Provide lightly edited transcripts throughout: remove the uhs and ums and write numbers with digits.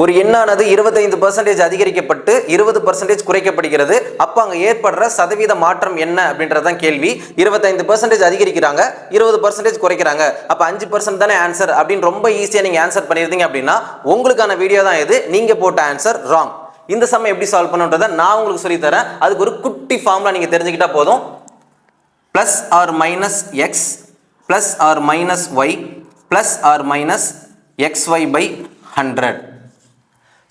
ஒரு எண்ணானது 25% அதிகரிக்கப்பட்டு 20% குறைக்கப்படுகிறது. அப்போ அங்கே ஏற்படுற சதவீத மாற்றம் என்ன அப்படின்றதான் கேள்வி. 25% அதிகரிக்கிறாங்க, 20% குறைக்கிறாங்க, அப்போ 5% தானே ஆன்சர் அப்படின்னு ரொம்ப ஈஸியாக நீங்கள் ஆன்சர் பண்ணியிருந்தீங்க அப்படின்னா உங்களுக்கான வீடியோ தான் இது. நீங்கள் போட்ட ஆன்சர் ராங். இந்த சம் எப்படி சால்வ் பண்ணுன்றதை நான் உங்களுக்கு சொல்லி தரேன். அதுக்கு ஒரு குட்டி ஃபார்முலா நீங்கள் தெரிஞ்சுக்கிட்டா போதும். Plus r minus x plus r minus y plus r minus xy by 100.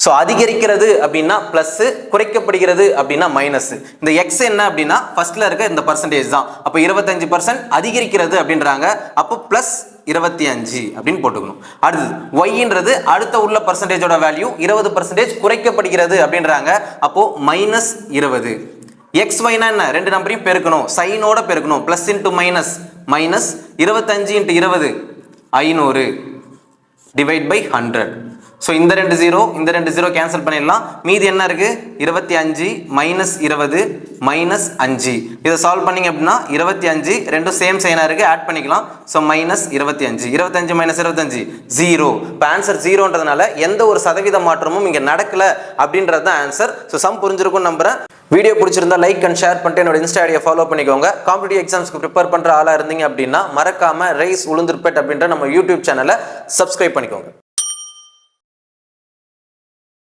So அதிகரிக்கிறது அப்படின்னா பிளஸ், குறைக்கப்படுகிறது அப்படின்னா மைனஸ். இந்த எக்ஸ் என்ன அப்படின்னா ஃபர்ஸ்ட்ல இருக்க இந்த பர்சன்டேஜ் தான். அப்போ 25% அதிகரிக்கிறது அப்படின்றாங்க. அப்போ பிளஸ் 25 அப்படின்னு போட்டுக்கணும். அடுத்தது ஒய்ன்றது அடுத்த உள்ள பர்சன்டேஜோட வேல்யூ 20% குறைக்கப்படுகிறது அப்படின்றாங்க. அப்போ மைனஸ் 20. எக்ஸ் ஒய்னா என்ன, ரெண்டு நம்பரையும் பெருக்கணும், சைனோட பெருக்கணும், plus into minus, minus 25 into 20 500 divide by 100. So இந்த ரெண்டு ஜீரோ கேன்சல் பண்ணிடலாம். மீதி என்ன இருக்கு, 25 மைனஸ் 20 மைனஸ் 5. இதை சால்வ் பண்ணிங்க அப்படின்னா 25 ரெண்டும் சேம் சைனாக இருக்கு, ஆட் பண்ணிக்கலாம். So minus 25 minus 25 0. இப்போ ஆன்சர் ஜீரோன்றதுனால எந்த ஒரு சதவீத மாற்றமும் இங்கே நடக்கல அப்படின்றது தான் ஆன்சர். ஸோ சம் புரிஞ்சிருக்கும் நம்புறேன். வீடியோ பிடிச்சிருந்தா லைக் அண்ட் ஷேர் பண்ணிட்டு என்னோட இன்ஸ்டா ஐடியை ஃபாலோ பண்ணிக்கோங்க. காம்படிட்டிவ் எக்ஸாம்ஸ்க்கு ப்ரிப்பேர் பண்ணுற ஆளாக இருந்தீங்க அப்படின்னா மறக்காம ரைஸ் உளுந்தூர்பேட் அப்படின்ற நம்ம யூடியூப் சேனலை சப்ஸ்கிரைப் பண்ணிக்கோங்க.